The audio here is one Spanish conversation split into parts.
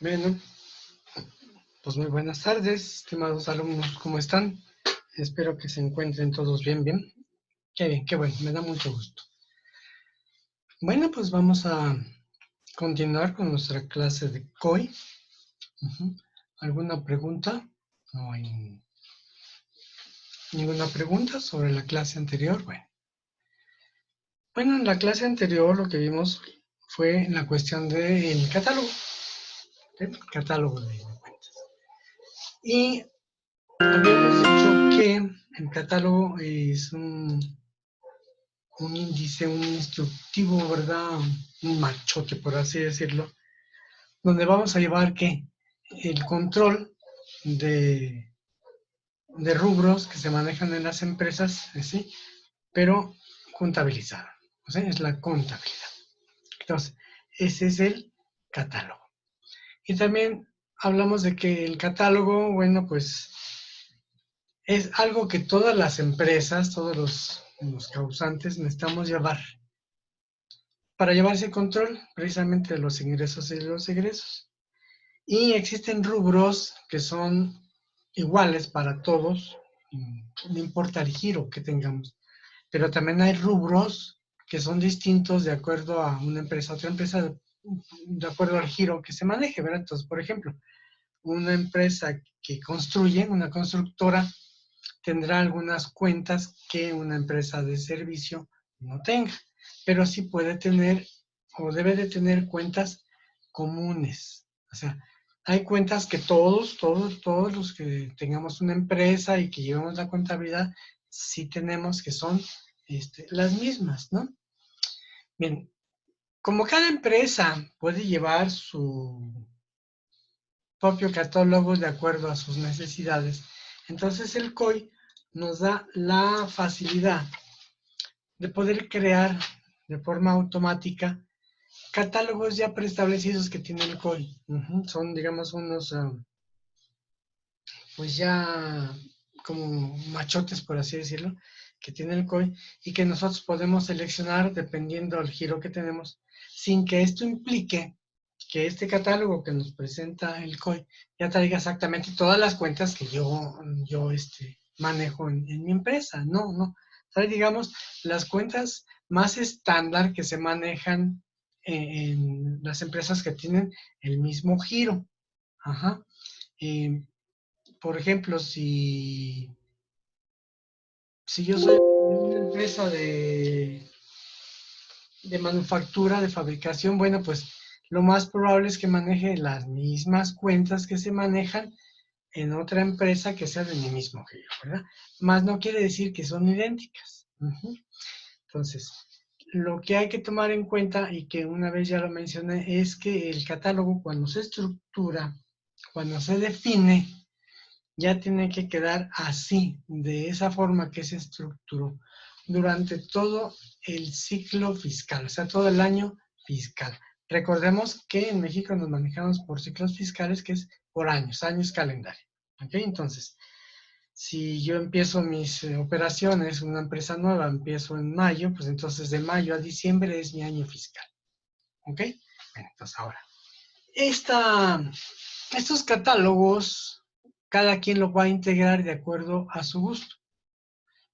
Bueno, pues muy buenas tardes, estimados alumnos, ¿cómo están? Espero que se encuentren todos bien. Qué bien, qué bueno, me da mucho gusto. Bueno, pues vamos a continuar con nuestra clase de COI. ¿Alguna pregunta? No hay ninguna pregunta sobre la clase anterior. Bueno, en la clase anterior lo que vimos fue la cuestión del catálogo, el catálogo de cuentas. Y habíamos dicho que el catálogo es un índice, un instructivo, ¿verdad? Un machote, por así decirlo, donde vamos a llevar que el control de, de rubros que se manejan en las empresas, ¿sí? Pero contabilizado, o sea, es la contabilidad. Entonces, ese es el catálogo. Y también hablamos de que el catálogo, bueno, pues es algo que todas las empresas, todos los causantes necesitamos llevar para llevar ese control precisamente de los ingresos y los egresos. Y existen rubros que son iguales para todos, no importa el giro que tengamos, pero también hay rubros que son distintos de acuerdo a una empresa a otra empresa, de acuerdo al giro que se maneje, ¿verdad? Entonces, por ejemplo, una empresa que construye, una constructora, tendrá algunas cuentas que una empresa de servicio no tenga, pero sí puede tener o debe de tener cuentas comunes. O sea, hay cuentas que todos los que tengamos una empresa y que llevamos la contabilidad, sí tenemos que son las mismas, ¿no? Bien, como cada empresa puede llevar su propio catálogo de acuerdo a sus necesidades, entonces el COI nos da la facilidad de poder crear de forma automática catálogos ya preestablecidos que tiene el COI. Son, digamos, unos, pues ya como machotes, por así decirlo, que tiene el COI y que nosotros podemos seleccionar dependiendo del giro que tenemos, sin que esto implique que este catálogo que nos presenta el COI ya traiga exactamente todas las cuentas que yo manejo en mi empresa. No. Trae, digamos, las cuentas más estándar que se manejan en las empresas que tienen el mismo giro. Ajá. Por ejemplo, si yo soy de una empresa de manufactura, de fabricación, bueno, pues lo más probable es que maneje las mismas cuentas que se manejan en otra empresa que sea de mi mismo giro, ¿verdad? Más no quiere decir que son idénticas. Entonces, lo que hay que tomar en cuenta, y que una vez ya lo mencioné, es que el catálogo cuando se estructura, cuando se define, ya tiene que quedar así, de esa forma que se estructuró, durante todo el ciclo fiscal, o sea, todo el año fiscal. Recordemos que en México nos manejamos por ciclos fiscales, que es por años calendario. ¿Ok? Entonces, si yo empiezo mis operaciones, una empresa nueva, empiezo en mayo, pues entonces de mayo a diciembre es mi año fiscal. ¿Ok? Bueno, entonces ahora, estos catálogos, cada quien lo va a integrar de acuerdo a su gusto.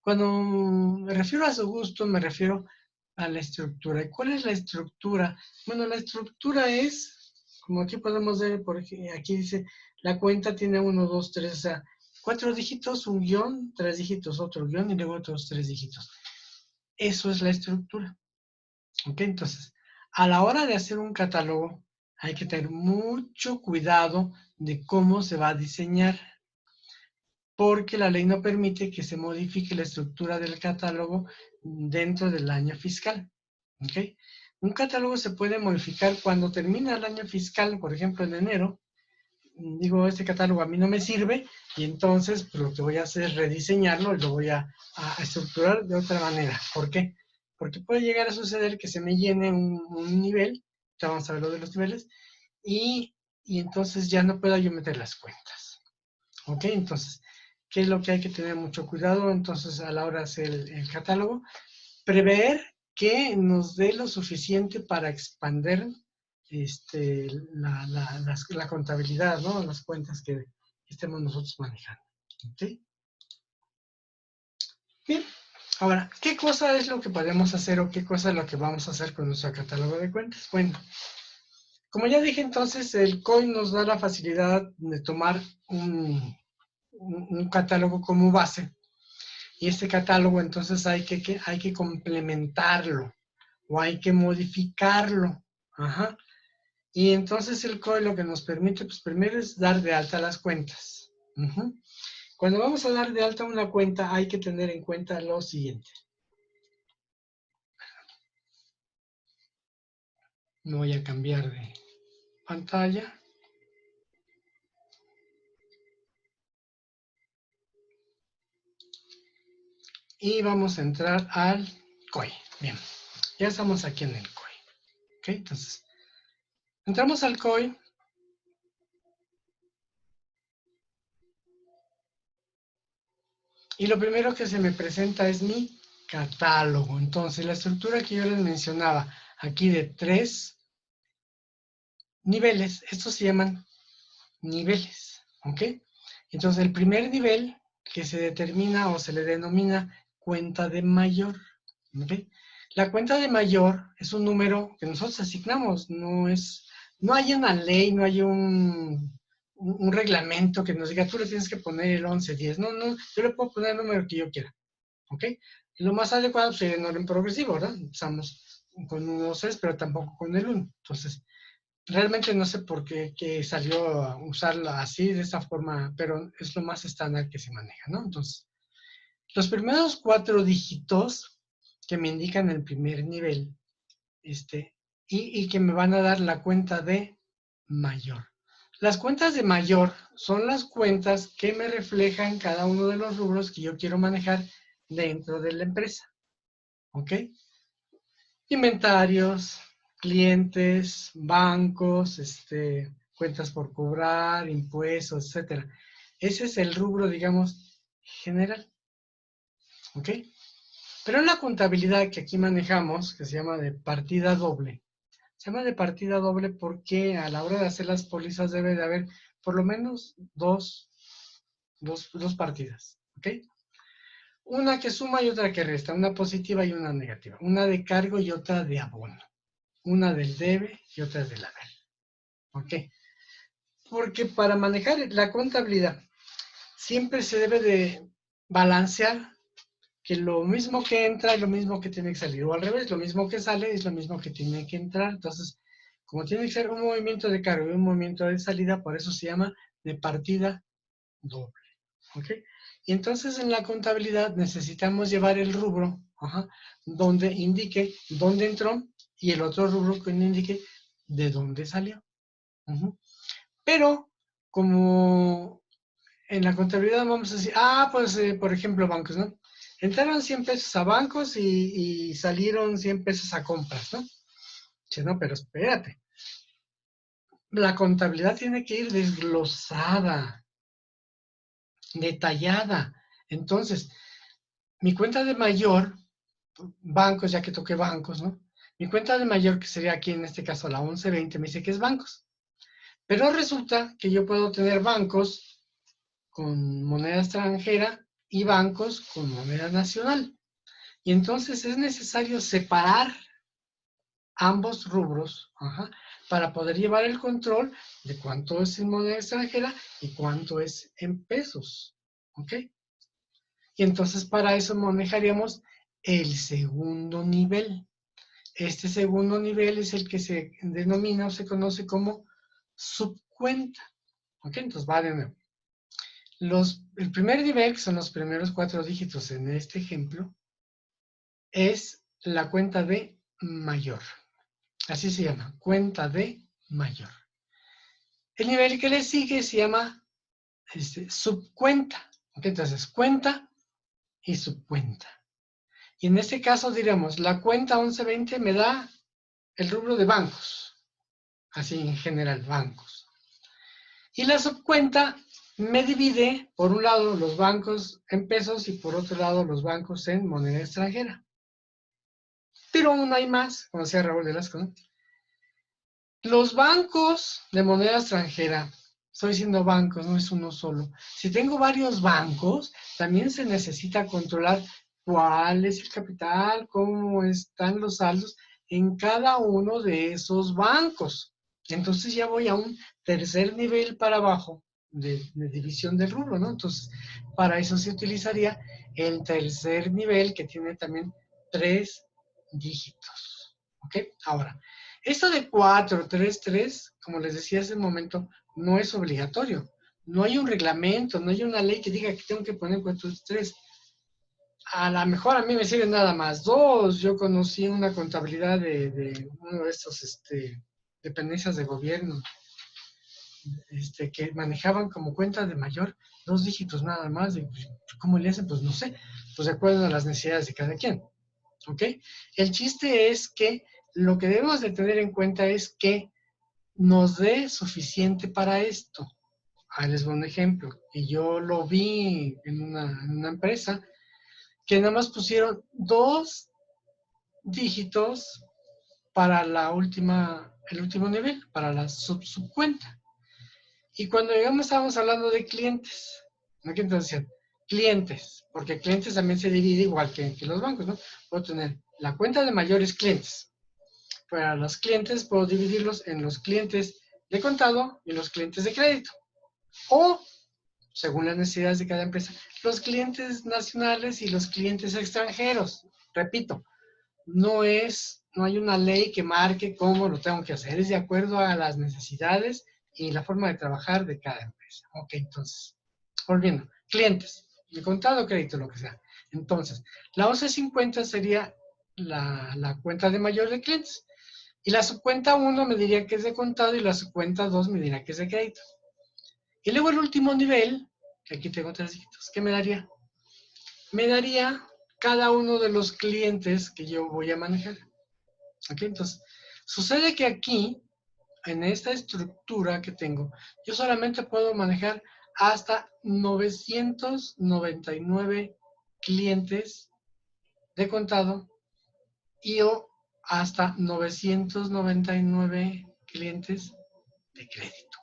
Cuando me refiero a su gusto, me refiero a la estructura. ¿Y cuál es la estructura? Bueno, la estructura es, como aquí podemos ver, porque aquí dice, la cuenta tiene 1, 2, 3, o sea, 4 dígitos, un guión, 3 dígitos, otro guión y luego otros 3 dígitos. Eso es la estructura. ¿Ok? Entonces, a la hora de hacer un catálogo, hay que tener mucho cuidado de cómo se va a diseñar, porque la ley no permite que se modifique la estructura del catálogo dentro del año fiscal. ¿Okay? Un catálogo se puede modificar cuando termina el año fiscal, por ejemplo en enero. Digo, este catálogo a mí no me sirve y entonces pues, lo que voy a hacer es rediseñarlo y lo voy a estructurar de otra manera. ¿Por qué? Porque puede llegar a suceder que se me llene un nivel, ya vamos a ver lo de los niveles, y entonces ya no puedo yo meter las cuentas. ¿Ok? Entonces, ¿qué es lo que hay que tener mucho cuidado entonces a la hora de hacer el catálogo? Prever que nos dé lo suficiente para expander la contabilidad, ¿no? Las cuentas que estemos nosotros manejando. ¿Ok? Bien, ahora, ¿qué cosa es lo que podemos hacer o qué cosa es lo que vamos a hacer con nuestro catálogo de cuentas? Bueno, como ya dije entonces, el COI nos da la facilidad de tomar un catálogo como base y este catálogo entonces hay que complementarlo o hay que modificarlo. Ajá. Y entonces el COI lo que nos permite, pues primero es dar de alta las cuentas. Uh-huh. Cuando vamos a dar de alta una cuenta hay que tener en cuenta lo siguiente. Me voy a cambiar de pantalla. Y vamos a entrar al COI. Bien, ya estamos aquí en el COI. ¿Ok? Entonces, entramos al COI. Y lo primero que se me presenta es mi catálogo. Entonces, la estructura que yo les mencionaba aquí de 3 niveles, estos se llaman niveles, ¿ok? Entonces, el primer nivel que se determina o se le denomina cuenta de mayor, ¿ok? La cuenta de mayor es un número que nosotros asignamos, no hay una ley, no hay un reglamento que nos diga, tú le tienes que poner el 1110, no, yo le puedo poner el número que yo quiera, ¿ok? Lo más adecuado sería en orden progresivo, ¿verdad? Empezamos con 1, 6, pero tampoco con el 1. Entonces, realmente no sé por qué que salió a usarla así, de esta forma, pero es lo más estándar que se maneja, ¿no? Entonces, los primeros 4 dígitos que me indican el primer nivel, y que me van a dar la cuenta de mayor. Las cuentas de mayor son las cuentas que me reflejan cada uno de los rubros que yo quiero manejar dentro de la empresa. ¿Ok? Inventarios, clientes, bancos, cuentas por cobrar, impuestos, etcétera. Ese es el rubro, digamos, general. ¿Ok? Pero en la contabilidad que aquí manejamos, que se llama de partida doble, se llama de partida doble porque a la hora de hacer las pólizas debe de haber por lo menos dos partidas. ¿Ok? Una que suma y otra que resta, una positiva y una negativa, una de cargo y otra de abono, una del debe y otra del haber. ¿Ok? Porque para manejar la contabilidad siempre se debe de balancear que lo mismo que entra es lo mismo que tiene que salir, o al revés, lo mismo que sale es lo mismo que tiene que entrar. Entonces, como tiene que ser un movimiento de cargo y un movimiento de salida, por eso se llama de partida doble. ¿Ok? Y entonces en la contabilidad necesitamos llevar el rubro, donde indique dónde entró y el otro rubro que indique de dónde salió. Pero como en la contabilidad vamos a decir, pues por ejemplo bancos, ¿no? Entraron 100 pesos a bancos y salieron 100 pesos a compras, ¿no? Che, no, pero espérate. La contabilidad tiene que ir desglosada, detallada. Entonces, mi cuenta de mayor, bancos, ya que toqué bancos, ¿no? Mi cuenta de mayor, que sería aquí en este caso la 1120, me dice que es bancos. Pero resulta que yo puedo tener bancos con moneda extranjera y bancos con moneda nacional. Y entonces es necesario separar ambos rubros, para poder llevar el control de cuánto es en moneda extranjera y cuánto es en pesos. ¿Ok? Y entonces para eso manejaríamos el segundo nivel. Este segundo nivel es el que se denomina o se conoce como subcuenta. ¿Ok? Entonces va de nuevo. El primer nivel, que son los primeros 4 dígitos en este ejemplo, es la cuenta de mayor. Así se llama, cuenta de mayor. El nivel que le sigue se llama subcuenta. ¿Ok? Entonces, cuenta y subcuenta. Y en este caso diremos, la cuenta 1120 me da el rubro de bancos. Así en general, bancos. Y la subcuenta me divide, por un lado, los bancos en pesos y por otro lado, los bancos en moneda extranjera. Pero aún hay más, como decía Raúl Velasco, ¿no? Los bancos de moneda extranjera, estoy diciendo bancos, no es uno solo. Si tengo varios bancos, también se necesita controlar cuál es el capital, cómo están los saldos en cada uno de esos bancos. Entonces ya voy a un tercer nivel para abajo de división del rubro, ¿no? Entonces, para eso se utilizaría el tercer nivel que tiene también 3 dígitos. ¿Ok? Ahora, esto de 4, 3, 3, como les decía hace un momento, no es obligatorio. No hay un reglamento, no hay una ley que diga que tengo que poner 4, 3. A lo mejor a mí me sirven nada más 2. Yo conocí una contabilidad de uno de estos dependencias de gobierno que manejaban como cuenta de mayor 2 dígitos nada más. Y, ¿cómo le hacen? Pues no sé. Pues de acuerdo a las necesidades de cada quien. ¿Ok? El chiste es que lo que debemos de tener en cuenta es que nos dé suficiente para esto. Ahí les voy un ejemplo. Y yo lo vi en una empresa que nada más pusieron 2 dígitos para el último nivel, para la subcuenta. Y cuando llegamos estábamos hablando de clientes. ¿No? Que entonces decían clientes, porque clientes también se divide igual que los bancos, ¿no? Puedo tener la cuenta de mayores clientes. Para los clientes puedo dividirlos en los clientes de contado y los clientes de crédito. O, según las necesidades de cada empresa, los clientes nacionales y los clientes extranjeros. Repito, no hay una ley que marque cómo lo tengo que hacer, es de acuerdo a las necesidades y la forma de trabajar de cada empresa. Ok, entonces, volviendo, clientes, de contado, crédito, lo que sea. Entonces, la 1150 sería la cuenta de mayor de clientes. Y la subcuenta 1 me diría que es de contado y la subcuenta 2 me diría que es de crédito. Y luego el último nivel, que aquí tengo 3 dígitos, ¿qué me daría? Me daría cada uno de los clientes que yo voy a manejar. ¿Ok? Entonces, sucede que aquí, en esta estructura que tengo, yo solamente puedo manejar hasta 999 clientes de contado y o hasta 999 clientes de crédito.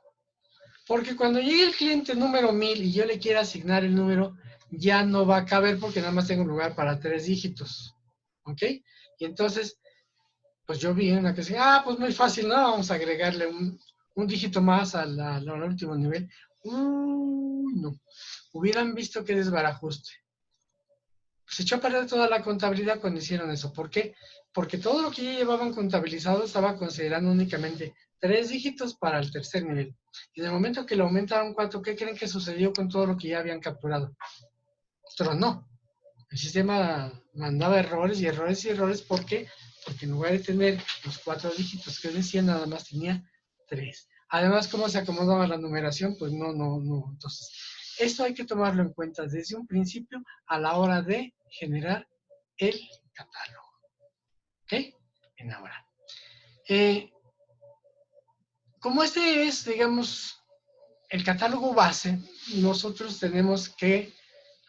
Porque cuando llegue el cliente número 1000 y yo le quiera asignar el número, ya no va a caber porque nada más tengo lugar para 3 dígitos. ¿Ok? Y entonces, pues yo vi una que decía, pues muy fácil, ¿no? Vamos a agregarle un dígito más al último nivel. No. Hubieran visto qué desbarajuste. Se echó a perder toda la contabilidad cuando hicieron eso. ¿Por qué? Porque todo lo que ya llevaban contabilizado estaba considerando únicamente 3 dígitos para el tercer nivel. Y en el momento que lo aumentaron 4, ¿qué creen que sucedió con todo lo que ya habían capturado? Tronó. El sistema mandaba errores y errores y errores. ¿Por qué? Porque en lugar de tener los 4 dígitos que decía, nada más tenía 3. Además, ¿cómo se acomodaba la numeración? Pues no. Entonces, esto hay que tomarlo en cuenta desde un principio a la hora de generar el catálogo. ¿Ok? Bien, ahora. Como este es, digamos, el catálogo base, nosotros tenemos que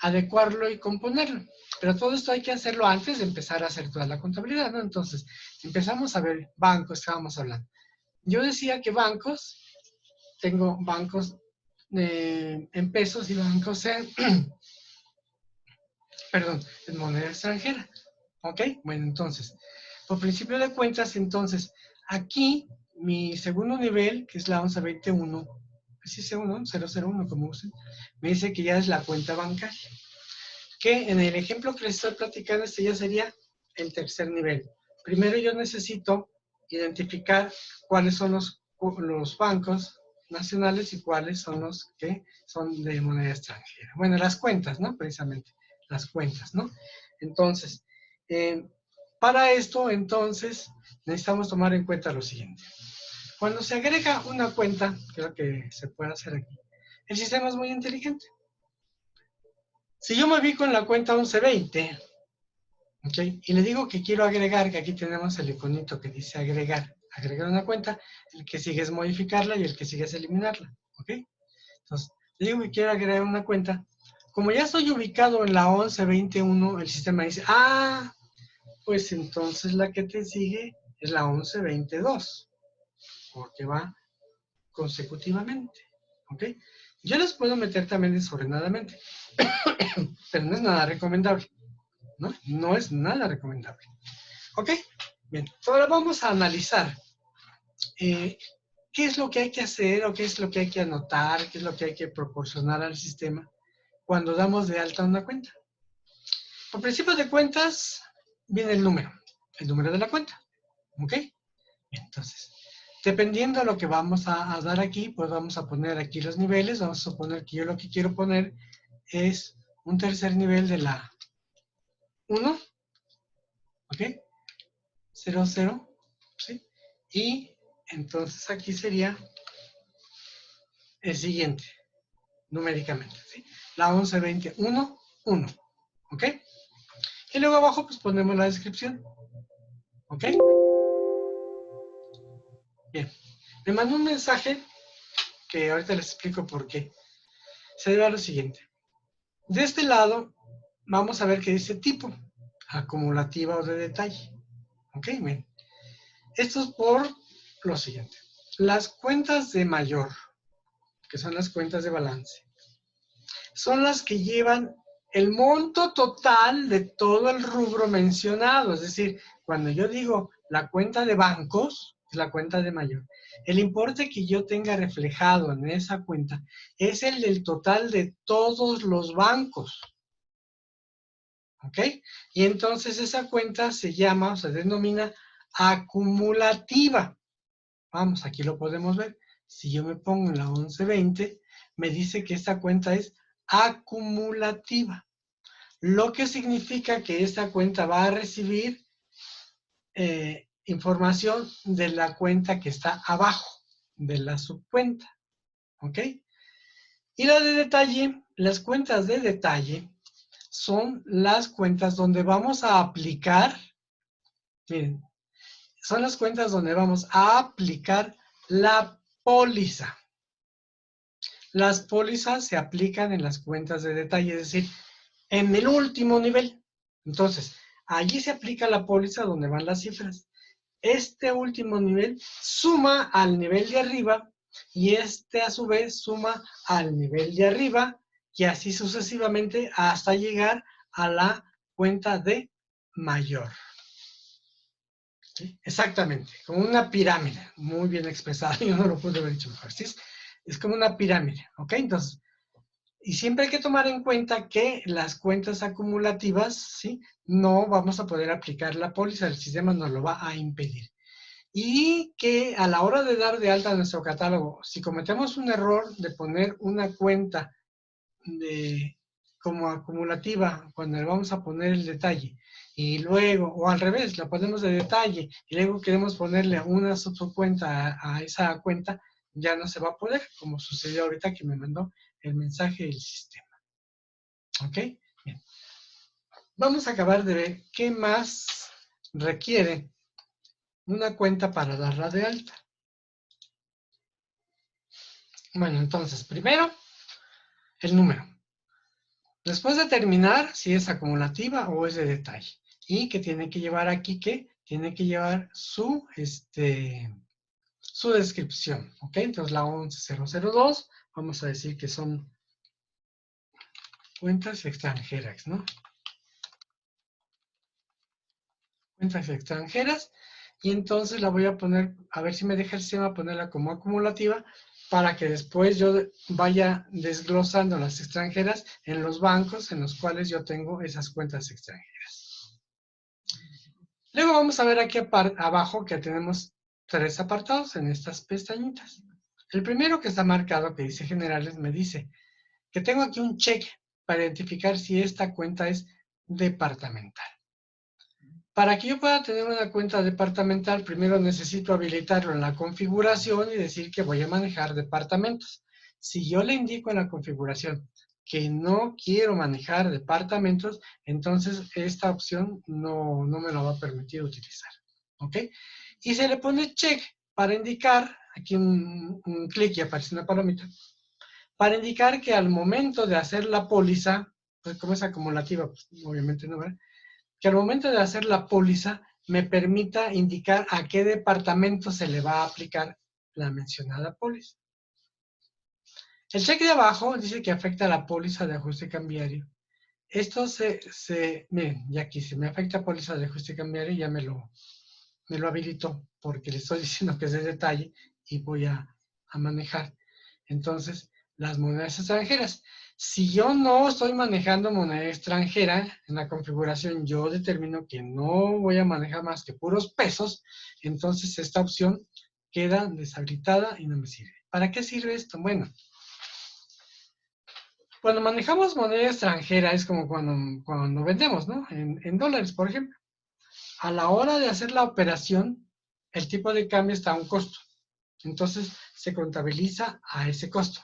adecuarlo y componerlo. Pero todo esto hay que hacerlo antes de empezar a hacer toda la contabilidad, ¿no? Entonces, empezamos a ver bancos, estábamos hablando. Yo decía que bancos, tengo bancos en pesos y bancos perdón, en moneda extranjera. ¿Ok? Bueno, entonces, por principio de cuentas, entonces, aquí mi segundo nivel, que es la 1121, ¿sí es 001, como usen, me dice que ya es la cuenta bancaria. Que en el ejemplo que les estoy platicando, este ya sería el tercer nivel. Primero yo necesito identificar cuáles son los bancos nacionales y cuáles son los que son de moneda extranjera. Bueno, las cuentas, ¿no? Precisamente, las cuentas, ¿no? Entonces, para esto, entonces, necesitamos tomar en cuenta lo siguiente. Cuando se agrega una cuenta, que es lo que se puede hacer aquí, el sistema es muy inteligente. Si yo me vi con la cuenta 1120, ¿okay? Y le digo que quiero agregar, que aquí tenemos el iconito que dice agregar una cuenta, el que sigue es modificarla y el que sigue es eliminarla, ¿ok? Entonces, le digo que quiero agregar una cuenta. Como ya estoy ubicado en la 1121, el sistema dice, pues entonces la que te sigue es la 1122, porque va consecutivamente, ¿ok? Yo las puedo meter también desordenadamente, pero no es nada recomendable, ¿no? No es nada recomendable, ¿ok? Bien, ahora vamos a analizar qué es lo que hay que hacer o qué es lo que hay que anotar, qué es lo que hay que proporcionar al sistema cuando damos de alta una cuenta. Por principio de cuentas viene el número de la cuenta, ¿ok? Entonces, dependiendo de lo que vamos a dar aquí, pues vamos a poner aquí los niveles. Vamos a suponer que yo lo que quiero poner es un tercer nivel de la 1, ¿ok? 0, 0, ¿sí? Y entonces aquí sería el siguiente, numéricamente, ¿sí? La 11, 20, 1, 1, ¿ok? Y luego abajo pues ponemos la descripción, ¿ok? Bien, me mandó un mensaje que ahorita les explico por qué. Se debe a lo siguiente. De este lado vamos a ver que dice tipo, acumulativa o de detalle. ¿Ok? Bien. Esto es por lo siguiente. Las cuentas de mayor, que son las cuentas de balance, son las que llevan el monto total de todo el rubro mencionado. Es decir, cuando yo digo la cuenta de bancos, es la cuenta de mayor. El importe que yo tenga reflejado en esa cuenta es el del total de todos los bancos. ¿Ok? Y entonces esa cuenta se llama o se denomina acumulativa. Vamos, aquí lo podemos ver. Si yo me pongo en la 1120, me dice que esta cuenta es acumulativa, lo que significa que esta cuenta va a recibir información de la cuenta que está abajo, de la subcuenta. ¿Ok? Y la de detalle, las cuentas de detalle son las cuentas donde vamos a aplicar, miren, son las cuentas donde vamos a aplicar la póliza. Las pólizas se aplican en las cuentas de detalle, es decir, en el último nivel. Entonces, allí se aplica la póliza donde van las cifras. Este último nivel suma al nivel de arriba y este a su vez suma al nivel de arriba y así sucesivamente hasta llegar a la cuenta de mayor. ¿Sí? Exactamente, como una pirámide, muy bien expresada, yo no lo pude haber dicho mejor, ¿sí? Es como una pirámide, ¿ok? Entonces, y siempre hay que tomar en cuenta que las cuentas acumulativas, ¿sí? No vamos a poder aplicar la póliza, el sistema nos lo va a impedir. Y que a la hora de dar de alta nuestro catálogo, si cometemos un error de poner una cuenta como acumulativa, cuando le vamos a poner el detalle, y luego, o al revés, la ponemos de detalle, y luego queremos ponerle una subcuenta a esa cuenta, ya no se va a poder, como sucedió ahorita que me mandó el mensaje del sistema. ¿Ok? Bien. Vamos a acabar de ver qué más requiere una cuenta para darla de alta. Bueno, entonces, primero, el número. Después determinar si es acumulativa o es de detalle. Y que tiene que llevar aquí, que tiene que llevar su descripción. ¿Ok? Entonces la 11002, vamos a decir que son cuentas extranjeras, ¿no? Cuentas extranjeras. Y entonces la voy a poner, a ver si me deja el sistema ponerla como acumulativa, para que después yo vaya desglosando las extranjeras en los bancos en los cuales yo tengo esas cuentas extranjeras. Luego vamos a ver aquí abajo que tenemos 3 apartados en estas pestañitas. El primero que está marcado, que dice generales, me dice que tengo aquí un check para identificar si esta cuenta es departamental. Para que yo pueda tener una cuenta departamental, primero necesito habilitarlo en la configuración y decir que voy a manejar departamentos. Si yo le indico en la configuración que no quiero manejar departamentos, entonces esta opción no me la va a permitir utilizar. ¿Ok? Y se le pone check para indicar, aquí un clic y aparece una palomita, para indicar que al momento de hacer la póliza, pues como es acumulativa, pues obviamente no, ¿verdad? Que al momento de hacer la póliza me permita indicar a qué departamento se le va a aplicar la mencionada póliza. El cheque de abajo dice que afecta a la póliza de ajuste cambiario. Esto miren, ya aquí se me afecta póliza de ajuste cambiario, ya me lo habilitó, porque le estoy diciendo que es de detalle y voy a manejar. Entonces, las monedas extranjeras. Si yo no estoy manejando moneda extranjera, en la configuración yo determino que no voy a manejar más que puros pesos, entonces esta opción queda deshabilitada y no me sirve. ¿Para qué sirve esto? Bueno, cuando manejamos moneda extranjera es como cuando vendemos, ¿no? En dólares, por ejemplo. A la hora de hacer la operación, el tipo de cambio está a un costo. Entonces, se contabiliza a ese costo,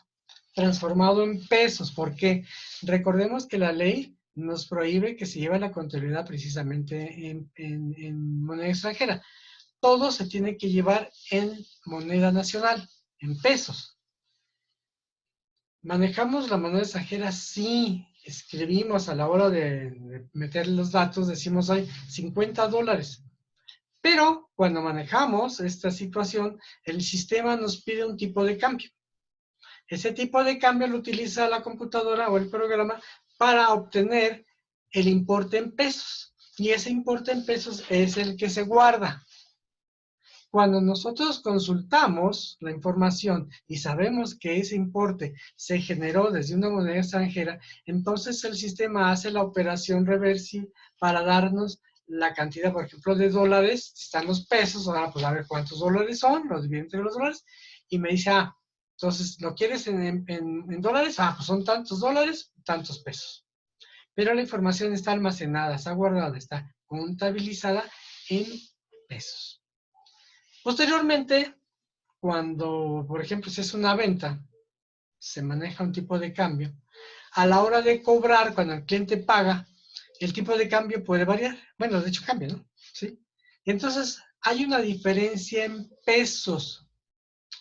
transformado en pesos, porque recordemos que la ley nos prohíbe que se lleve la contabilidad precisamente en moneda extranjera. Todo se tiene que llevar en moneda nacional, en pesos. ¿Manejamos la moneda extranjera? Sí. Escribimos a la hora de meter los datos, decimos hay $50. Pero cuando manejamos esta situación, el sistema nos pide un tipo de cambio. Ese tipo de cambio lo utiliza la computadora o el programa para obtener el importe en pesos. Y ese importe en pesos es el que se guarda. Cuando nosotros consultamos la información y sabemos que ese importe se generó desde una moneda extranjera, entonces el sistema hace la operación reversible para darnos la cantidad, por ejemplo, de dólares. Están los pesos, ahora pues a ver cuántos dólares son, los divide entre los dólares, y me dice, entonces, ¿lo quieres en dólares? Pues son tantos dólares, tantos pesos. Pero la información está almacenada, está guardada, está contabilizada en pesos. Posteriormente, cuando, por ejemplo, si es una venta, se maneja un tipo de cambio. A la hora de cobrar, cuando el cliente paga, el tipo de cambio puede variar. Bueno, de hecho cambia, ¿no? ¿Sí? Entonces, hay una diferencia en pesos.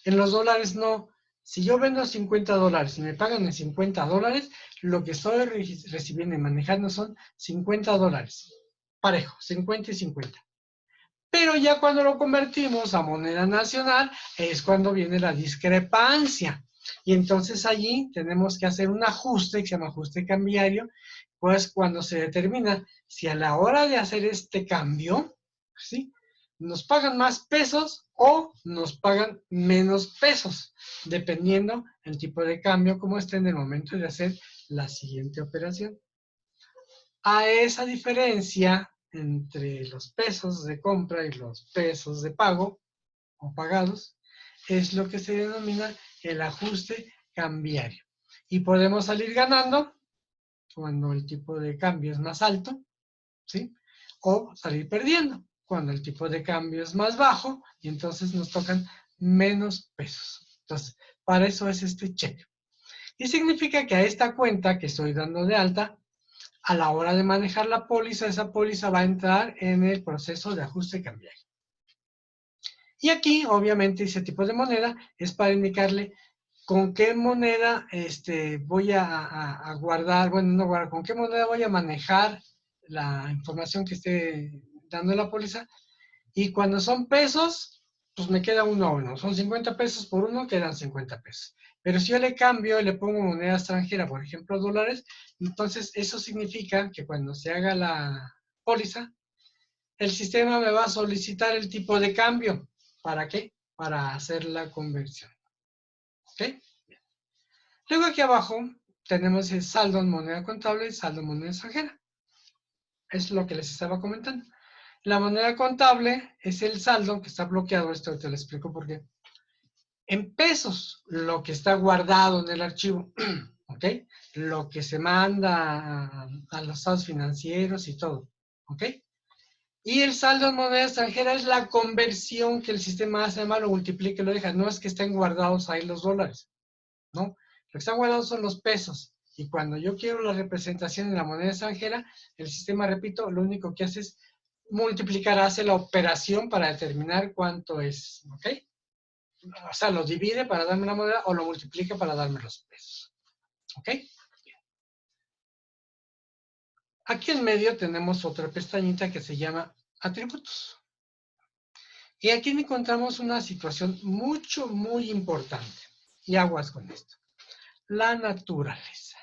En los dólares no. Si yo vendo $50 y me pagan en $50, lo que estoy recibiendo y manejando son $50. Parejo, 50 y 50. Pero ya cuando lo convertimos a moneda nacional es cuando viene la discrepancia. Y entonces allí tenemos que hacer un ajuste que se llama ajuste cambiario, pues cuando se determina si a la hora de hacer este cambio, ¿sí?, nos pagan más pesos o nos pagan menos pesos, dependiendo el tipo de cambio como esté en el momento de hacer la siguiente operación. A esa diferencia entre los pesos de compra y los pesos de pago o pagados es lo que se denomina el ajuste cambiario. Y podemos salir ganando cuando el tipo de cambio es más alto, ¿sí? O salir perdiendo cuando el tipo de cambio es más bajo y entonces nos tocan menos pesos. Entonces, para eso es este cheque. Y significa que a esta cuenta que estoy dando de alta, a la hora de manejar la póliza, esa póliza va a entrar en el proceso de ajuste cambiario. Y aquí, obviamente, ese tipo de moneda es para indicarle con qué moneda voy a guardar, bueno, no guardar, con qué moneda voy a manejar la información que esté dando la póliza. Y cuando son pesos, pues me queda uno a uno. Son 50 pesos por uno, quedan 50 pesos. Pero si yo le cambio y le pongo moneda extranjera, por ejemplo, dólares, entonces eso significa que cuando se haga la póliza, el sistema me va a solicitar el tipo de cambio. ¿Para qué? Para hacer la conversión. ¿Ok? Luego aquí abajo tenemos el saldo en moneda contable y saldo en moneda extranjera. Es lo que les estaba comentando. La moneda contable es el saldo que está bloqueado. Esto te lo explico por qué. En pesos, lo que está guardado en el archivo, ¿ok? Lo que se manda a los estados financieros y todo, ¿ok? Y el saldo en moneda extranjera es la conversión que el sistema hace, además lo multiplica y lo deja. No es que estén guardados ahí los dólares, ¿no? Lo que están guardados son los pesos. Y cuando yo quiero la representación en la moneda extranjera, el sistema, repito, lo único que hace es multiplicar, hace la operación para determinar cuánto es, ¿ok? O sea, lo divide para darme la moneda o lo multiplica para darme los pesos, ¿ok? Aquí en medio tenemos otra pestañita que se llama atributos. Y aquí encontramos una situación muy importante. Y aguas con esto. La naturaleza.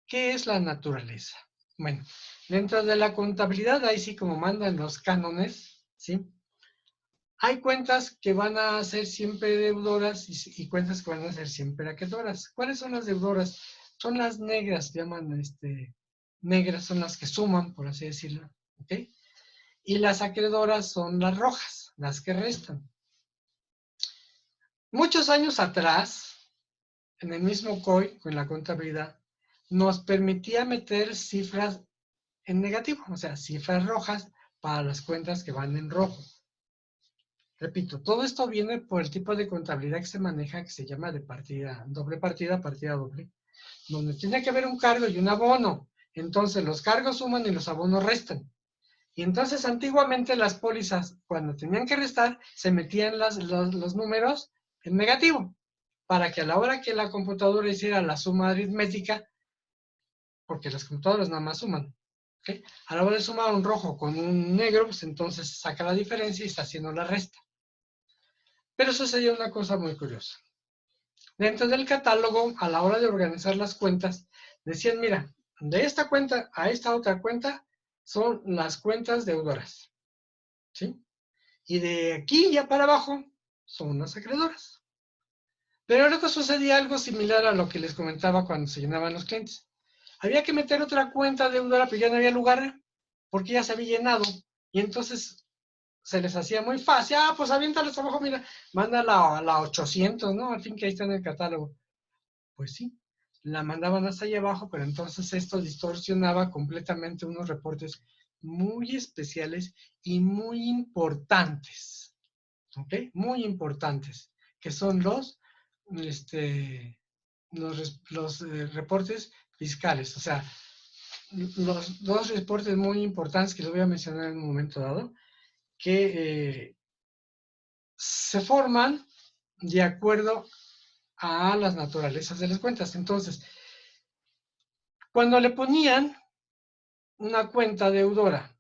¿Qué es la naturaleza? Bueno, dentro de la contabilidad, ahí sí como mandan los cánones, ¿sí? Hay cuentas que van a ser siempre deudoras y cuentas que van a ser siempre acreedoras. ¿Cuáles son las deudoras? Son las negras, llaman negras, son las que suman, por así decirlo, ¿ok? Y las acreedoras son las rojas, las que restan. Muchos años atrás, en el mismo COI, con la contabilidad, nos permitía meter cifras en negativo, o sea, cifras rojas para las cuentas que van en rojo. Repito, todo esto viene por el tipo de contabilidad que se maneja, que se llama de partida doble, donde tiene que haber un cargo y un abono. Entonces los cargos suman y los abonos restan. Y entonces antiguamente las pólizas, cuando tenían que restar, se metían los números en negativo, para que a la hora que la computadora hiciera la suma aritmética, porque las computadoras nada más suman, ¿okay? A la hora de sumar un rojo con un negro, pues entonces saca la diferencia y está haciendo la resta. Pero sucedió una cosa muy curiosa. Dentro del catálogo, a la hora de organizar las cuentas, decían, mira, de esta cuenta a esta otra cuenta son las cuentas deudoras, ¿sí? Y de aquí ya para abajo son las acreedoras. Pero luego sucedía algo similar a lo que les comentaba cuando se llenaban los clientes. Había que meter otra cuenta deudora, pero ya no había lugar, porque ya se había llenado. Y entonces se les hacía muy fácil. Ah, pues aviéntales abajo, mira, mándala a la 800, ¿no? Al fin que ahí está en el catálogo. Pues sí, la mandaban hasta allá abajo, pero entonces esto distorsionaba completamente unos reportes muy especiales y muy importantes, ¿ok? Muy importantes, que son los reportes fiscales, o sea, los dos reportes muy importantes que les voy a mencionar en un momento dado, que se forman de acuerdo a las naturalezas de las cuentas. Entonces, cuando le ponían una cuenta deudora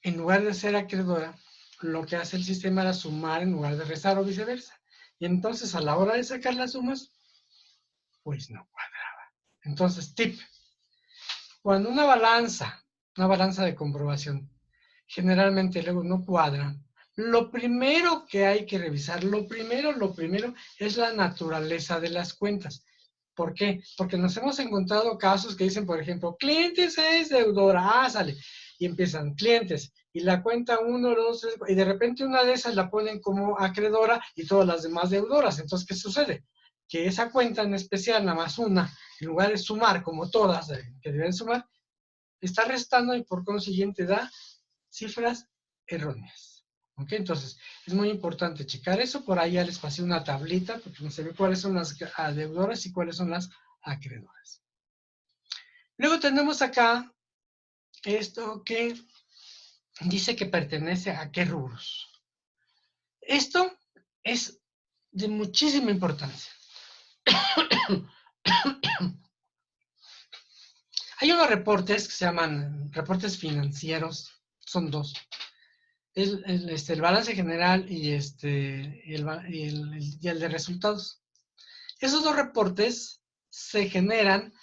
en lugar de ser acreedora, lo que hace el sistema era sumar en lugar de restar o viceversa. Y entonces a la hora de sacar las sumas, pues no cuadraba. Entonces, tip, cuando una balanza de comprobación, generalmente luego no cuadra, lo primero que hay que revisar, lo primero es la naturaleza de las cuentas. ¿Por qué? Porque nos hemos encontrado casos que dicen, por ejemplo, clientes es deudora, sale, y empiezan clientes, y la cuenta 1, 2, 3, y de repente una de esas la ponen como acreedora y todas las demás deudoras. Entonces, ¿qué sucede? Que esa cuenta en especial, nada más una, en lugar de sumar como todas que deben sumar, está restando y por consiguiente da cifras erróneas. ¿Ok? Entonces, es muy importante checar eso. Por ahí ya les pasé una tablita porque no se ve cuáles son las deudoras y cuáles son las acreedoras. Luego tenemos acá esto que dice que pertenece a qué rubros. Esto es de muchísima importancia. Hay unos reportes que se llaman reportes financieros, son dos. El balance general y el de resultados. Esos dos reportes se generan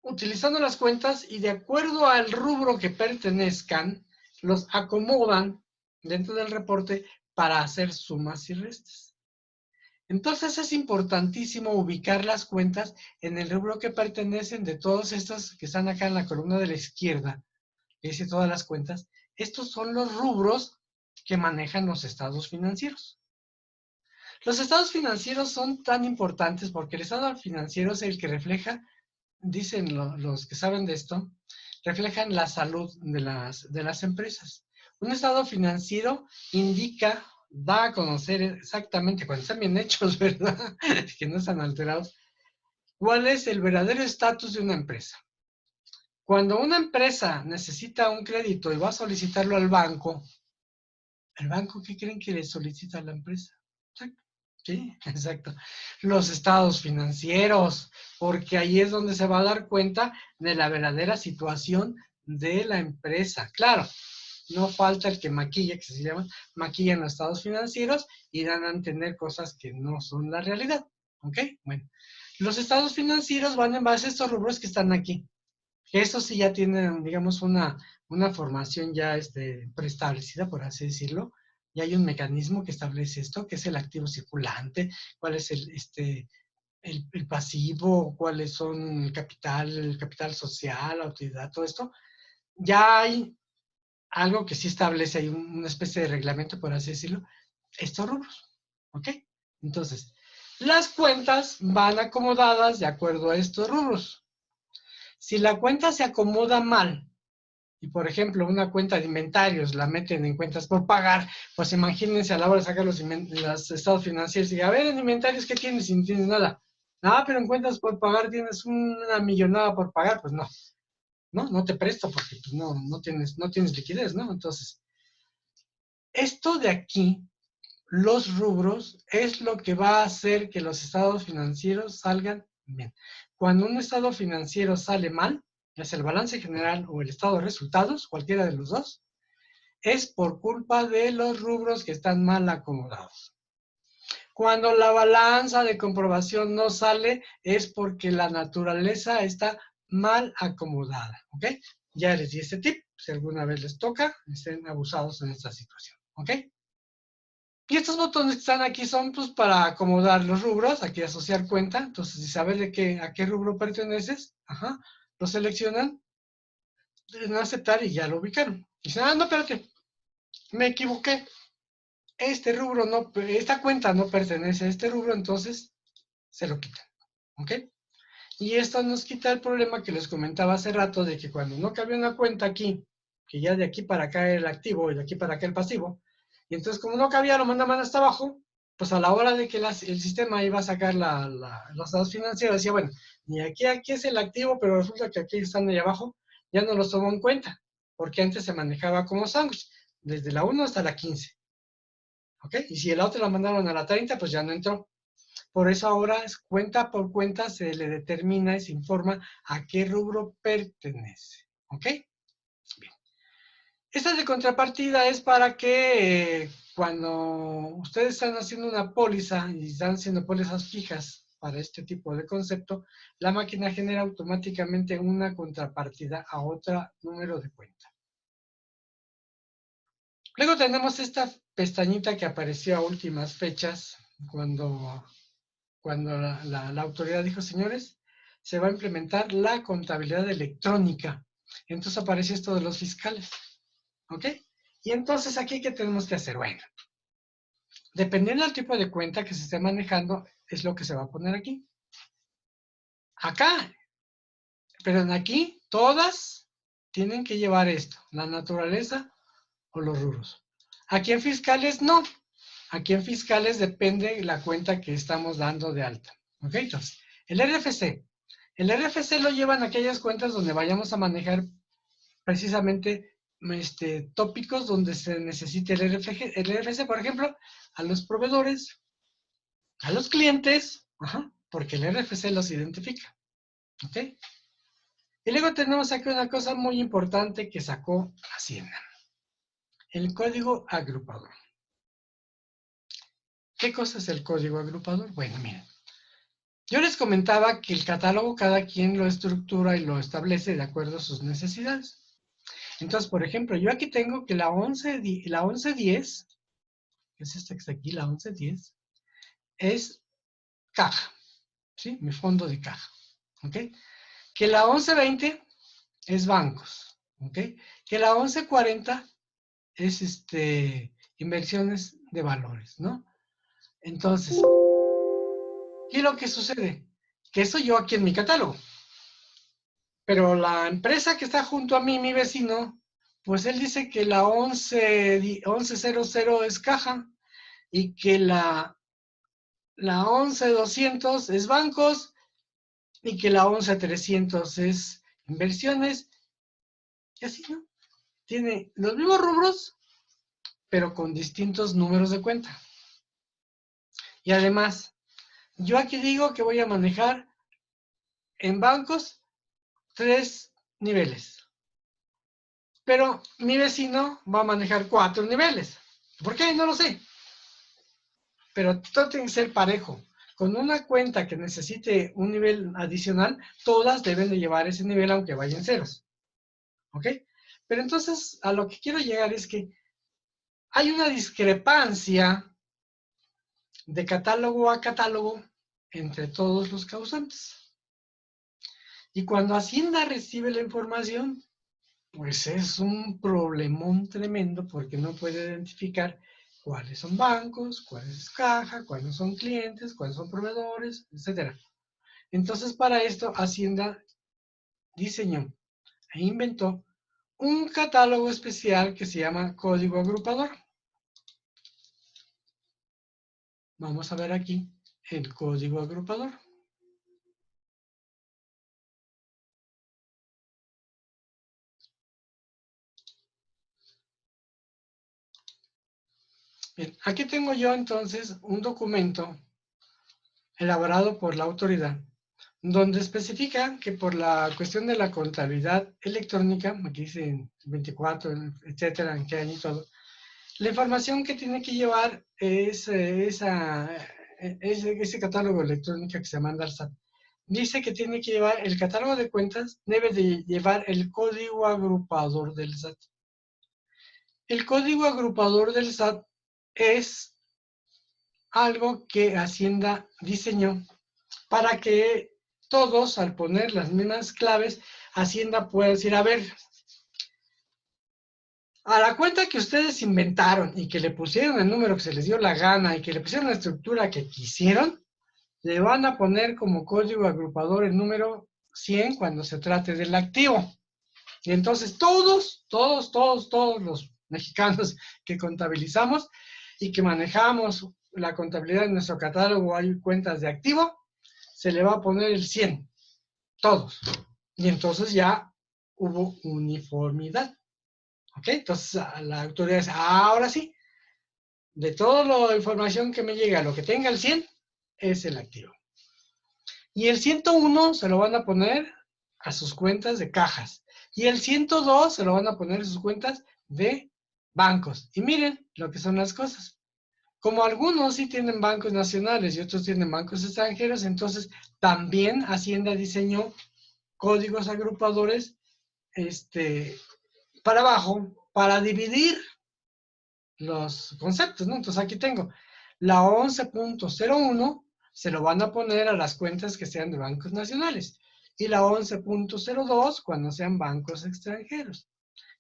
utilizando las cuentas y de acuerdo al rubro que pertenezcan, los acomodan dentro del reporte para hacer sumas y restas. Entonces es importantísimo ubicar las cuentas en el rubro que pertenecen de todos estos que están acá en la columna de la izquierda, que dice todas las cuentas. Estos son los rubros que manejan los estados financieros. Los estados financieros son tan importantes porque el estado financiero es el que refleja, dicen los que saben de esto, reflejan la salud de las empresas. Un estado financiero indica, da a conocer exactamente, cuando están bien hechos, ¿verdad? Que no están alterados, cuál es el verdadero estatus de una empresa. Cuando una empresa necesita un crédito y va a solicitarlo al banco, ¿el banco qué creen que le solicita a la empresa? Sí, exacto. Los estados financieros, porque ahí es donde se va a dar cuenta de la verdadera situación de la empresa. Claro, no falta el que maquilla, que se llama, maquillan los estados financieros y dan a entender cosas que no son la realidad. ¿Ok? Bueno, los estados financieros van en base a estos rubros que están aquí. Estos sí ya tienen, digamos, una formación ya preestablecida, por así decirlo. Y hay un mecanismo que establece esto, que es el activo circulante, cuál es el pasivo, cuáles son el capital social, la utilidad, todo esto. Ya hay algo que sí establece, hay una especie de reglamento, por así decirlo, estos rubros. ¿Ok? Entonces, las cuentas van acomodadas de acuerdo a estos rubros. Si la cuenta se acomoda mal, y por ejemplo, una cuenta de inventarios la meten en cuentas por pagar, pues imagínense a la hora de sacar los estados financieros y a ver en inventarios qué tienes y no tienes nada. Ah, pero en cuentas por pagar tienes una millonada por pagar, pues no te presto porque pues, no tienes liquidez, ¿no? Entonces, esto de aquí, los rubros, es lo que va a hacer que los estados financieros salgan bien. Cuando un estado financiero sale mal, ya sea el balance general o el estado de resultados, cualquiera de los dos, es por culpa de los rubros que están mal acomodados. Cuando la balanza de comprobación no sale, es porque la naturaleza está mal acomodada, ¿ok? Ya les di este tip, si alguna vez les toca, estén abusados en esta situación, ¿ok? Y estos botones que están aquí son pues para acomodar los rubros, aquí asociar cuenta, entonces si sabes a qué rubro perteneces, lo seleccionan, en aceptar y ya lo ubicaron. Dicen, no, espérate, me equivoqué, esta cuenta no pertenece a este rubro, entonces se lo quitan, ¿ok? Y esto nos quita el problema que les comentaba hace rato de que cuando no cabía una cuenta aquí, que ya de aquí para acá era el activo y de aquí para acá el pasivo, y entonces como no cabía lo mandaban hasta abajo, pues a la hora de que el sistema iba a sacar los datos financieros, decía, bueno, y aquí es el activo, pero resulta que aquí están ahí abajo, ya no los tomó en cuenta, porque antes se manejaba como sándwich, desde la 1 hasta la 15. ¿Ok? Y si la otra la mandaron a la 30, pues ya no entró. Por eso ahora es cuenta por cuenta se le determina y se informa a qué rubro pertenece. ¿Ok? Bien. Esta de contrapartida es para que cuando ustedes están haciendo una póliza y están haciendo pólizas fijas para este tipo de concepto, la máquina genera automáticamente una contrapartida a otro número de cuenta. Luego tenemos esta pestañita que apareció a últimas fechas cuando la autoridad dijo, señores, se va a implementar la contabilidad electrónica. Entonces aparece esto de los fiscales. ¿Ok? Y entonces aquí, ¿qué tenemos que hacer? Bueno, dependiendo del tipo de cuenta que se esté manejando, es lo que se va a poner aquí. Acá, pero aquí, todas tienen que llevar esto, la naturaleza o los rubros. Aquí en fiscales, no. Aquí en fiscales depende la cuenta que estamos dando de alta. ¿Ok? Entonces, el RFC. El RFC lo llevan aquellas cuentas donde vayamos a manejar precisamente tópicos donde se necesite el RFC, por ejemplo, a los proveedores, a los clientes, porque el RFC los identifica. ¿Ok? Y luego tenemos aquí una cosa muy importante que sacó Hacienda. El código agrupador. ¿Qué cosa es el código agrupador? Bueno, miren. Yo les comentaba que el catálogo cada quien lo estructura y lo establece de acuerdo a sus necesidades. Entonces, por ejemplo, yo aquí tengo que la 1110, que es esta que está aquí, la 1110, es caja, ¿sí? Mi fondo de caja, ¿ok? Que la 1120 es bancos, ¿ok? Que la 1140 es inversiones de valores, ¿no? Entonces, ¿qué es lo que sucede? Que eso yo aquí en mi catálogo. Pero la empresa que está junto a mí, mi vecino, pues él dice que la 1100 es caja y que la 11200 es bancos y que la 11300 es inversiones. Y así, ¿no? Tiene los mismos rubros, pero con distintos números de cuenta. Y además, yo aquí digo que voy a manejar en bancos 3 niveles. Pero mi vecino va a manejar 4 niveles. ¿Por qué? No lo sé. Pero todo tiene que ser parejo. Con una cuenta que necesite un nivel adicional, todas deben de llevar ese nivel aunque vayan ceros. ¿Ok? Pero entonces a lo que quiero llegar es que hay una discrepancia de catálogo a catálogo entre todos los causantes. Y cuando Hacienda recibe la información, pues es un problemón tremendo porque no puede identificar cuáles son bancos, cuáles es caja, cuáles son clientes, cuáles son proveedores, etc. Entonces, para esto, Hacienda diseñó e inventó un catálogo especial que se llama código agrupador. Vamos a ver aquí el código agrupador. Bien, aquí tengo yo entonces un documento elaborado por la autoridad, donde especifica que por la cuestión de la contabilidad electrónica, aquí dice 24, etcétera, en qué año y todo, la información que tiene que llevar es ese catálogo electrónico que se manda al SAT. Dice que tiene que llevar el catálogo de cuentas, debe de llevar el código agrupador del SAT. El código agrupador del SAT es algo que Hacienda diseñó para que todos, al poner las mismas claves, Hacienda pueda decir, a ver, a la cuenta que ustedes inventaron y que le pusieron el número que se les dio la gana y que le pusieron la estructura que quisieron, le van a poner como código agrupador el número 100 cuando se trate del activo. Y entonces todos los mexicanos que contabilizamos y que manejamos la contabilidad en nuestro catálogo, hay cuentas de activo, se le va a poner el 100, todos. Y entonces ya hubo uniformidad. ¿Ok? Entonces la autoridad dice, ahora sí, de toda la información que me llega, lo que tenga el 100 es el activo. Y el 101 se lo van a poner a sus cuentas de cajas. Y el 102 se lo van a poner a sus cuentas de bancos. Y miren lo que son las cosas. Como algunos sí tienen bancos nacionales y otros tienen bancos extranjeros, entonces también Hacienda diseñó códigos agrupadores para abajo para dividir los conceptos, ¿no? Entonces aquí tengo la 11.01 se lo van a poner a las cuentas que sean de bancos nacionales y la 11.02 cuando sean bancos extranjeros.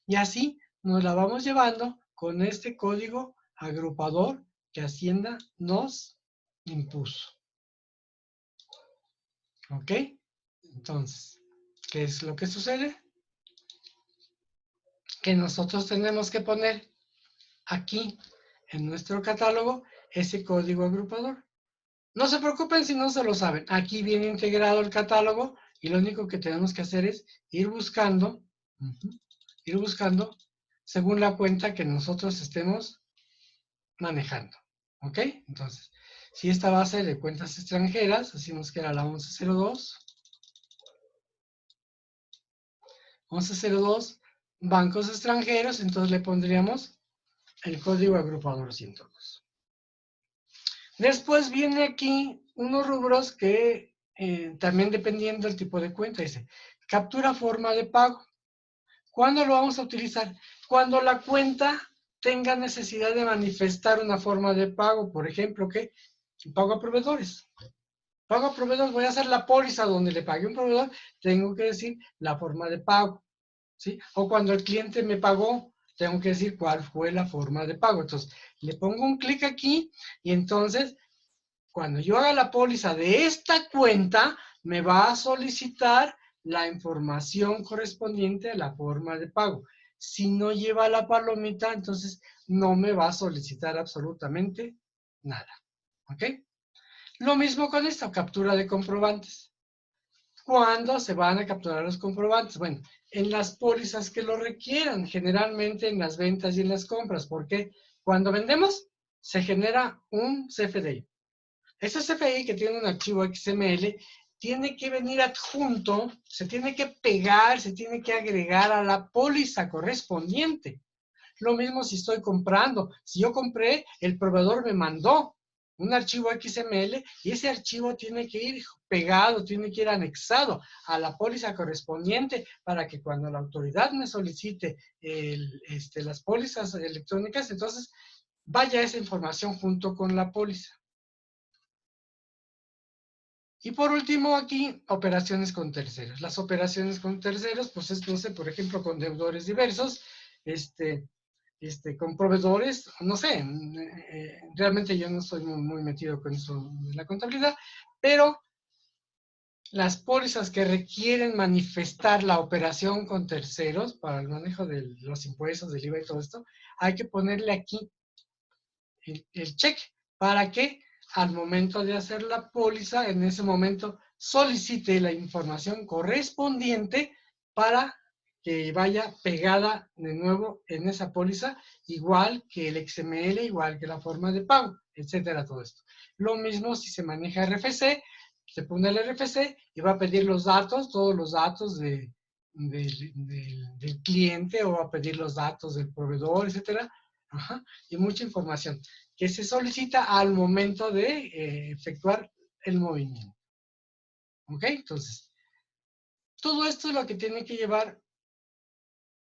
Y así nos la vamos llevando con este código agrupador que Hacienda nos impuso. ¿Ok? Entonces, ¿qué es lo que sucede? Que nosotros tenemos que poner aquí en nuestro catálogo ese código agrupador. No se preocupen si no se lo saben. Aquí viene integrado el catálogo y lo único que tenemos que hacer es ir buscando según la cuenta que nosotros estemos manejando. ¿Ok? Entonces, si esta va a ser de cuentas extranjeras, así nos queda la 1102. 1102, bancos extranjeros, entonces le pondríamos el código agrupador 102. Después viene aquí unos rubros que también dependiendo del tipo de cuenta, dice captura forma de pago. ¿Cuándo lo vamos a utilizar? Cuando la cuenta tenga necesidad de manifestar una forma de pago, por ejemplo, ¿qué? Pago a proveedores. Pago a proveedores, voy a hacer la póliza donde le pague un proveedor, tengo que decir la forma de pago, ¿sí? O cuando el cliente me pagó, tengo que decir cuál fue la forma de pago. Entonces, le pongo un clic aquí y entonces cuando yo haga la póliza de esta cuenta, me va a solicitar la información correspondiente a la forma de pago. Si no lleva la palomita, entonces no me va a solicitar absolutamente nada. ¿Ok? Lo mismo con esta captura de comprobantes. ¿Cuándo se van a capturar los comprobantes? Bueno, en las pólizas que lo requieran, generalmente en las ventas y en las compras. ¿Por qué? Cuando vendemos, se genera un CFDI. Ese CFDI que tiene un archivo XML tiene que venir adjunto, se tiene que pegar, se tiene que agregar a la póliza correspondiente. Lo mismo si estoy comprando. Si yo compré, el proveedor me mandó un archivo XML y ese archivo tiene que ir pegado, tiene que ir anexado a la póliza correspondiente para que cuando la autoridad me solicite las pólizas electrónicas, entonces vaya esa información junto con la póliza. Y por último aquí, operaciones con terceros. Las operaciones con terceros, pues es, no sé, por ejemplo, con deudores diversos, con proveedores, no sé, realmente yo no estoy muy metido con eso de la contabilidad, pero las pólizas que requieren manifestar la operación con terceros para el manejo de los impuestos, del IVA y todo esto, hay que ponerle aquí el check para que al momento de hacer la póliza, en ese momento solicite la información correspondiente para que vaya pegada de nuevo en esa póliza, igual que el XML, igual que la forma de pago, etcétera, todo esto. Lo mismo si se maneja RFC, se pone el RFC y va a pedir los datos, todos los datos del cliente, o va a pedir los datos del proveedor, etcétera. Ajá, y mucha información que se solicita al momento de efectuar el movimiento. ¿Ok? Entonces, todo esto es lo que tiene que llevar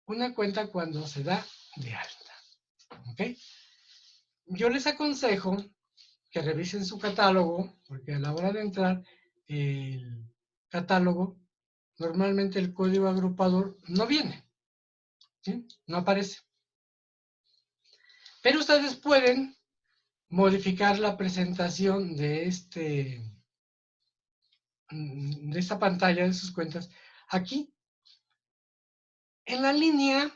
una cuenta cuando se da de alta. ¿Ok? Yo les aconsejo que revisen su catálogo, porque a la hora de entrar el catálogo, normalmente el código agrupador no viene, ¿sí? No aparece. Pero ustedes pueden modificar la presentación de esta pantalla, de sus cuentas, aquí, en la línea,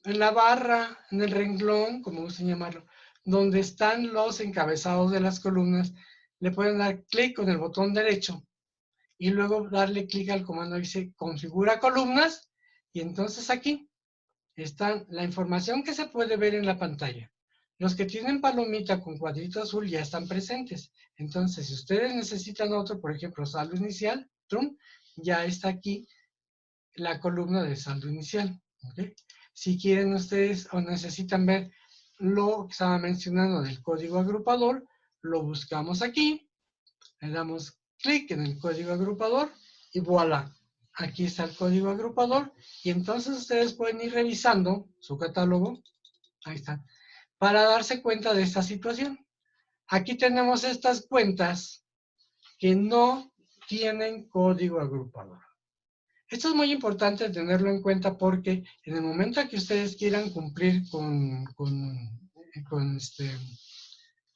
en la barra, en el renglón, como gusten llamarlo, donde están los encabezados de las columnas, le pueden dar clic con el botón derecho y luego darle clic al comando que dice configura columnas, y entonces aquí está la información que se puede ver en la pantalla. Los que tienen palomita con cuadrito azul ya están presentes. Entonces, si ustedes necesitan otro, por ejemplo, saldo inicial, ¡trum!, ya está aquí la columna de saldo inicial. ¿Okay? Si quieren ustedes o necesitan ver lo que estaba mencionando del código agrupador, lo buscamos aquí, le damos clic en el código agrupador y voilà. Aquí está el código agrupador y entonces ustedes pueden ir revisando su catálogo, ahí está, para darse cuenta de esta situación. Aquí tenemos estas cuentas que no tienen código agrupador. Esto es muy importante tenerlo en cuenta porque en el momento en que ustedes quieran cumplir con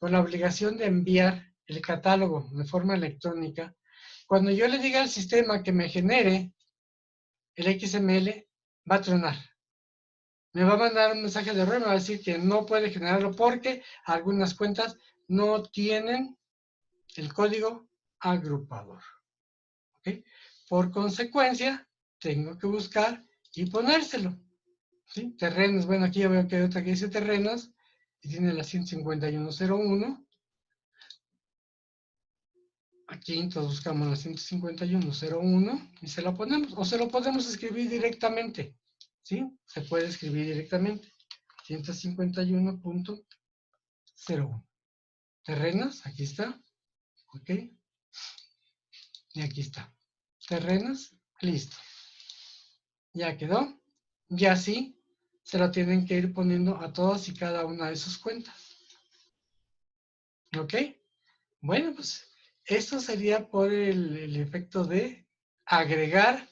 la obligación de enviar el catálogo de forma electrónica, cuando yo le diga al sistema que me genere el XML, va a tronar. Me va a mandar un mensaje de error, me va a decir que no puede generarlo porque algunas cuentas no tienen el código agrupador. ¿Okay? Por consecuencia, tengo que buscar y ponérselo. ¿Sí? Terrenos, bueno, aquí yo veo que hay otra que dice terrenos y tiene la 151.01. Aquí entonces buscamos la 151.01 y se lo ponemos, o se lo podemos escribir directamente. ¿Sí? Se puede escribir directamente. 151.01. Terrenos, aquí está. ¿Ok? Y aquí está. Terrenos, listo. Ya quedó. Y así se lo tienen que ir poniendo a todas y cada una de sus cuentas. ¿Ok? Bueno, pues esto sería por el efecto de agregar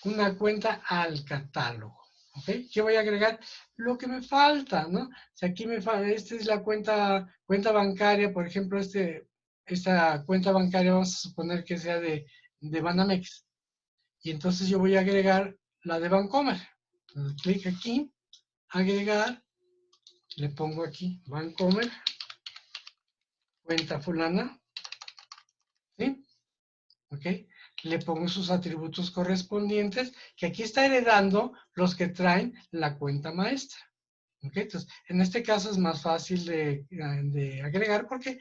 una cuenta al catálogo. ¿Ok? ¿Qué voy a agregar? Lo que me falta, ¿no? Si aquí me falta, esta es la cuenta bancaria, por ejemplo, esta cuenta bancaria vamos a suponer que sea de Banamex. Y entonces yo voy a agregar la de Bancomer. Entonces, clic aquí, agregar, le pongo aquí Bancomer, cuenta fulana, ¿sí? ¿Ok? Le pongo sus atributos correspondientes, que aquí está heredando los que traen la cuenta maestra. ¿Ok? Entonces, en este caso es más fácil de agregar porque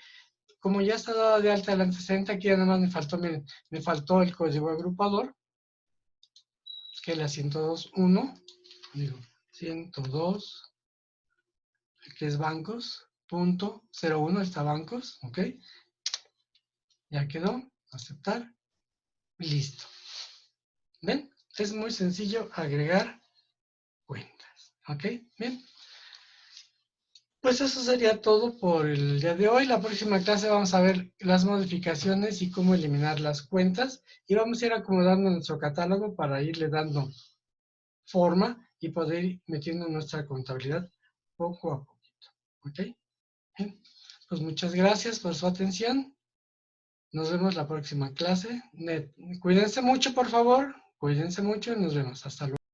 como ya está dada de alta el antecedente, aquí nada más miren, me faltó el código agrupador, que es la 102.1, digo, 102, que es bancos, punto 01, está bancos, ¿ok? Ya quedó, aceptar, listo. ¿Ven? Es muy sencillo agregar cuentas, ¿ok? Bien. Pues eso sería todo por el día de hoy. La próxima clase vamos a ver las modificaciones y cómo eliminar las cuentas. Y vamos a ir acomodando nuestro catálogo para irle dando forma y poder ir metiendo nuestra contabilidad poco a poquito. ¿Ok? Bien. Pues muchas gracias por su atención. Nos vemos la próxima clase. Cuídense mucho, por favor. Cuídense mucho y nos vemos. Hasta luego.